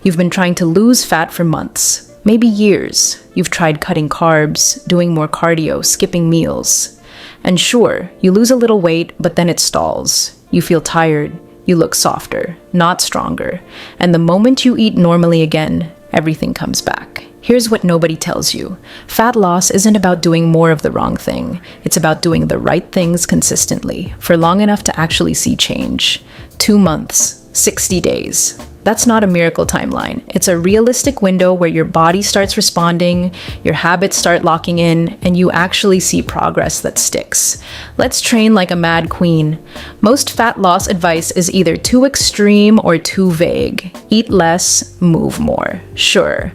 You've been trying to lose fat for months, maybe years. You've tried cutting carbs, doing more cardio, skipping meals. And sure, you lose a little weight, but then it stalls. You feel tired. You look softer, not stronger. And the moment you eat normally again, everything comes back. Here's what nobody tells you. Fat loss isn't about doing more of the wrong thing. It's about doing the right things consistently, for long enough to actually see change. 2 months, 60 days. That's not a miracle timeline. It's a realistic window where your body starts responding, your habits start locking in, and you actually see progress that sticks. Let's train like a mad queen. Most fat loss advice is either too extreme or too vague. Eat less, move more. Sure.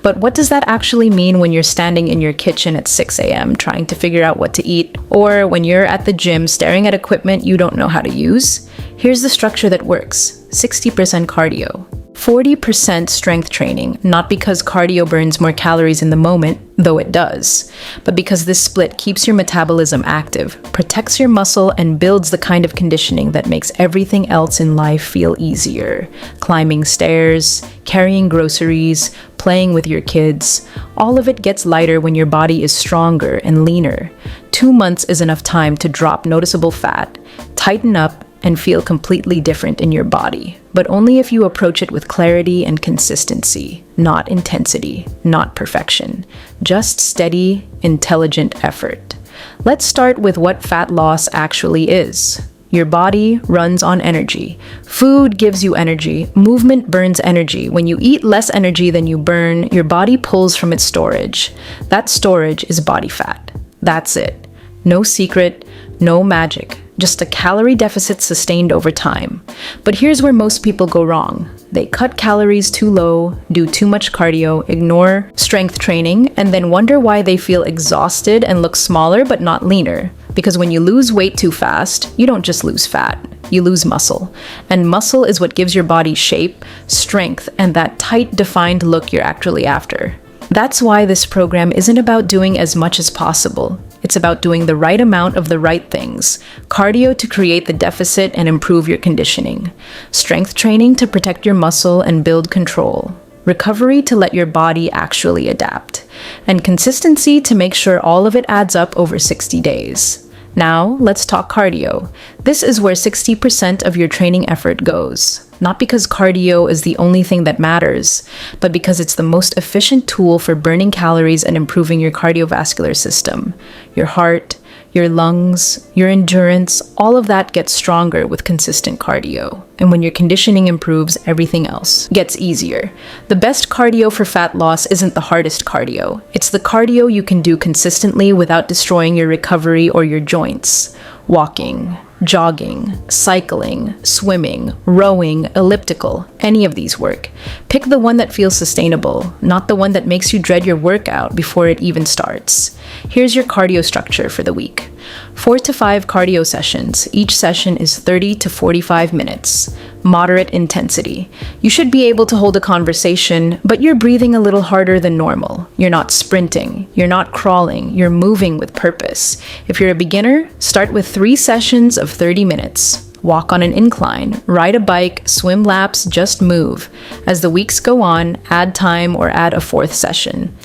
But what does that actually mean when you're standing in your kitchen at 6 a.m. trying to figure out what to eat, or when you're at the gym staring at equipment you don't know how to use? Here's the structure that works. 60% cardio, 40% strength training, not because cardio burns more calories in the moment, though it does, but because this split keeps your metabolism active, protects your muscle, and builds the kind of conditioning that makes everything else in life feel easier. Climbing stairs, carrying groceries, playing with your kids, all of it gets lighter when your body is stronger and leaner. 2 months is enough time to drop noticeable fat, tighten up, and feel completely different in your body, but only if you approach it with clarity and consistency, not intensity, not perfection, just steady, intelligent effort. Let's start with what fat loss actually is. Your body runs on energy. Food gives you energy. Movement burns energy. When you eat less energy than you burn, your body pulls from its storage. That storage is body fat. That's it. No secret, no magic. Just a calorie deficit sustained over time. But here's where most people go wrong. They cut calories too low, do too much cardio, ignore strength training, and then wonder why they feel exhausted and look smaller but not leaner. Because when you lose weight too fast, you don't just lose fat, you lose muscle. And muscle is what gives your body shape, strength, and that tight, defined look you're actually after. That's why this program isn't about doing as much as possible. It's about doing the right amount of the right things. Cardio to create the deficit and improve your conditioning. Strength training to protect your muscle and build control. Recovery to let your body actually adapt. And consistency to make sure all of it adds up over 60 days. Now, let's talk cardio. This is where 60% of your training effort goes. Not because cardio is the only thing that matters, but because it's the most efficient tool for burning calories and improving your cardiovascular system. Your heart, your lungs, your endurance, all of that gets stronger with consistent cardio. And when your conditioning improves, everything else gets easier. The best cardio for fat loss isn't the hardest cardio. It's the cardio you can do consistently without destroying your recovery or your joints. Walking, jogging, cycling, swimming, rowing, elliptical, any of these work. Pick the one that feels sustainable, not the one that makes you dread your workout before it even starts. Here's your cardio structure for the week. 4 to 5 cardio sessions. Each session is 30 to 45 minutes. Moderate intensity. You should be able to hold a conversation, but you're breathing a little harder than normal. You're not sprinting. You're not crawling. You're moving with purpose. If you're a beginner, start with 3 sessions of 30 minutes. Walk on an incline, ride a bike, swim laps, just move. As the weeks go on, add time or add a 4th session.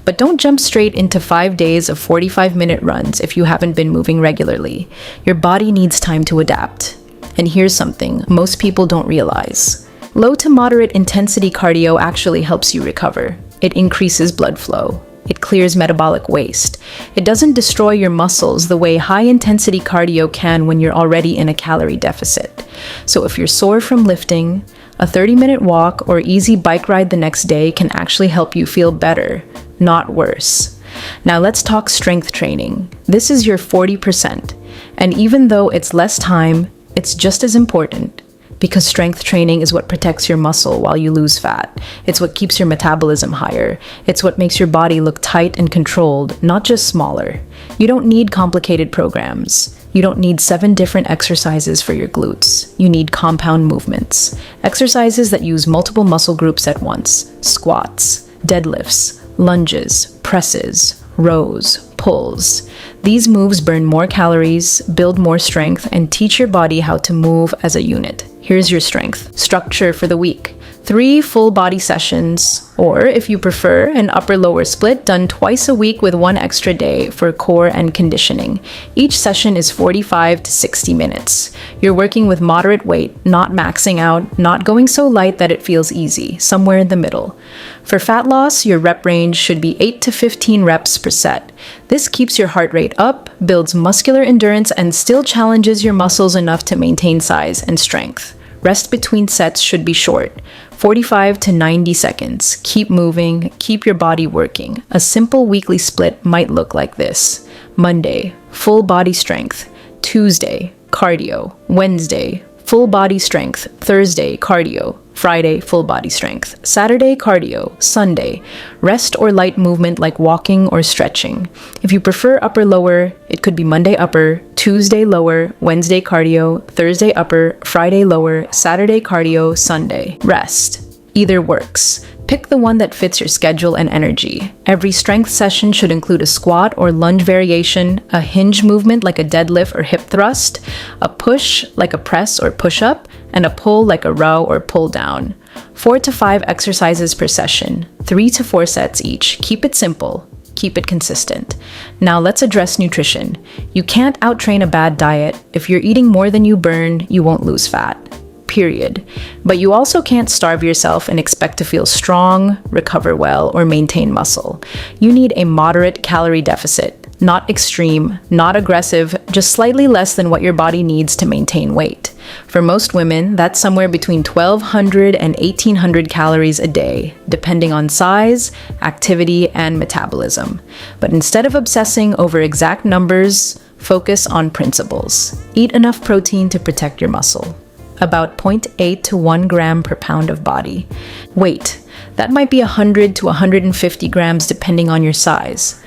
But don't jump straight into 5 days of 45-minute runs if you haven't been moving regularly. Your body needs time to adapt. And here's something most people don't realize. Low to moderate intensity cardio actually helps you recover. It increases blood flow. It clears metabolic waste. It doesn't destroy your muscles the way high-intensity cardio can when you're already in a calorie deficit. So if you're sore from lifting, a 30-minute walk or easy bike ride the next day can actually help you feel better, not worse. Now let's talk strength training. This is your 40%. And even though it's less time, it's just as important. Because strength training is what protects your muscle while you lose fat. It's what keeps your metabolism higher. It's what makes your body look tight and controlled, not just smaller. You don't need complicated programs. You don't need 7 different exercises for your glutes. You need compound movements. Exercises that use multiple muscle groups at once. Squats, deadlifts, lunges, presses, rows, pulls. These moves burn more calories, build more strength, and teach your body how to move as a unit. Here's your strength structure for the week. 3 full body sessions, or if you prefer, an upper-lower split done twice a week with 1 extra day for core and conditioning. Each session is 45 to 60 minutes. You're working with moderate weight, not maxing out, not going so light that it feels easy, somewhere in the middle. For fat loss, your rep range should be 8 to 15 reps per set. This keeps your heart rate up, builds muscular endurance, and still challenges your muscles enough to maintain size and strength. Rest between sets should be short, 45 to 90 seconds. Keep moving, keep your body working. A simple weekly split might look like this. Monday, full body strength. Tuesday, cardio. Wednesday, full body strength. Thursday, cardio. Friday, full body strength. Saturday, cardio. Sunday, rest or light movement like walking or stretching. If you prefer upper-lower, it could be Monday upper, Tuesday lower, Wednesday cardio, Thursday upper, Friday lower, Saturday cardio, Sunday rest. Either works. Pick the one that fits your schedule and energy. Every strength session should include a squat or lunge variation, a hinge movement like a deadlift or hip thrust, a push like a press or push-up, and a pull like a row or pull down. 4 to 5 exercises per session, 3 to 4 sets each. Keep it simple. Keep it consistent. Now let's address nutrition. You can't outtrain a bad diet. If you're eating more than you burn, you won't lose fat. Period. But you also can't starve yourself and expect to feel strong, recover well, or maintain muscle. You need a moderate calorie deficit. Not extreme, not aggressive, just slightly less than what your body needs to maintain weight. For most women, that's somewhere between 1,200 and 1,800 calories a day, depending on size, activity, and metabolism. But instead of obsessing over exact numbers, focus on principles. Eat enough protein to protect your muscle. About 0.8 to 1 gram per pound of body. Weight. That might be 100 to 150 grams depending on your size.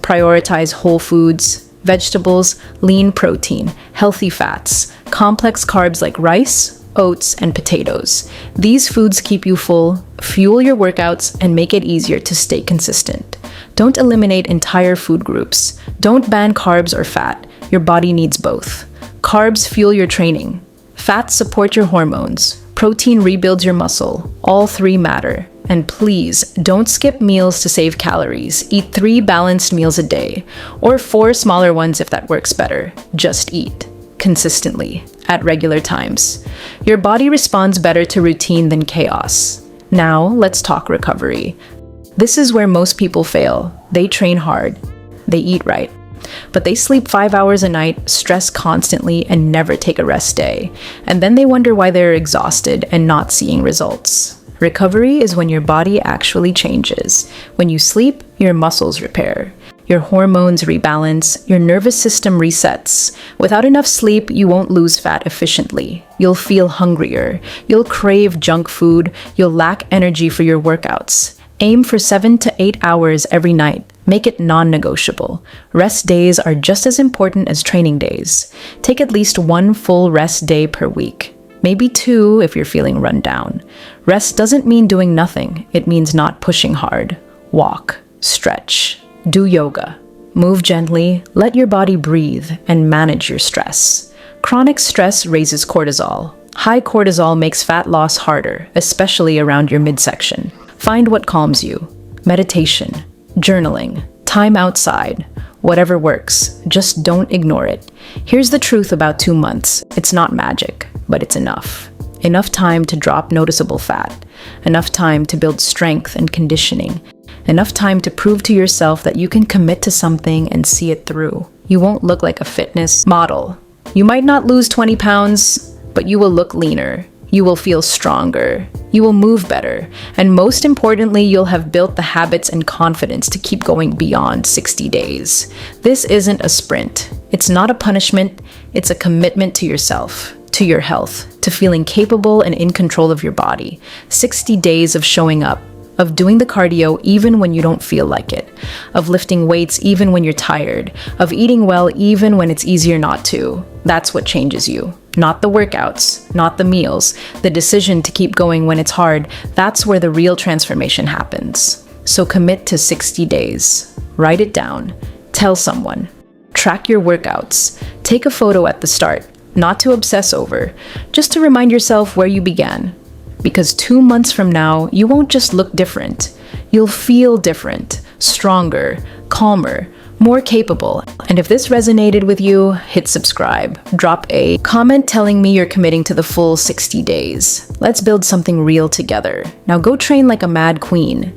Prioritize whole foods, vegetables, lean protein, healthy fats, complex carbs like rice, oats, and potatoes. These foods keep you full, fuel your workouts, and make it easier to stay consistent. Don't eliminate entire food groups. Don't ban carbs or fat. Your body needs both. Carbs fuel your training. Fats support your hormones. Protein rebuilds your muscle. All 3 matter. And please, don't skip meals to save calories. Eat 3 balanced meals a day, or 4 smaller ones if that works better. Just eat. Consistently. At regular times. Your body responds better to routine than chaos. Now, let's talk recovery. This is where most people fail. They train hard. They eat right. But they sleep 5 hours a night, stress constantly, and never take a rest day. And then they wonder why they're exhausted and not seeing results. Recovery is when your body actually changes. When you sleep, your muscles repair. Your hormones rebalance, your nervous system resets. Without enough sleep, you won't lose fat efficiently. You'll feel hungrier. You'll crave junk food. You'll lack energy for your workouts. Aim for 7 to 8 hours every night. Make it non-negotiable. Rest days are just as important as training days. Take at least 1 full rest day per week. Maybe 2 if you're feeling run down. Rest doesn't mean doing nothing. It means not pushing hard. Walk, stretch, do yoga. Move gently, let your body breathe, and manage your stress. Chronic stress raises cortisol. High cortisol makes fat loss harder, especially around your midsection. Find what calms you. Meditation, journaling, time outside, whatever works. Just don't ignore it. Here's the truth about 2 months. It's not magic, but it's enough. Enough time to drop noticeable fat. Enough time to build strength and conditioning. Enough time to prove to yourself that you can commit to something and see it through. You won't look like a fitness model. You might not lose 20 pounds, but you will look leaner. You will feel stronger. You will move better. And most importantly, you'll have built the habits and confidence to keep going beyond 60 days. This isn't a sprint. It's not a punishment. It's a commitment to yourself, to your health, to feeling capable and in control of your body. 60 days of showing up, of doing the cardio even when you don't feel like it, of lifting weights even when you're tired, of eating well even when it's easier not to. That's what changes you. Not the workouts, not the meals, the decision to keep going when it's hard. That's where the real transformation happens. So commit to 60 days. Write it down. Tell someone. Track your workouts. Take a photo at the start, not to obsess over, just to remind yourself where you began. because 2 months from now, you won't just look different. You'll feel different, stronger, calmer, more capable. And if this resonated with you, hit subscribe. Drop a comment telling me you're committing to the full 60 days. Let's build something real together. Now go train like a mad queen.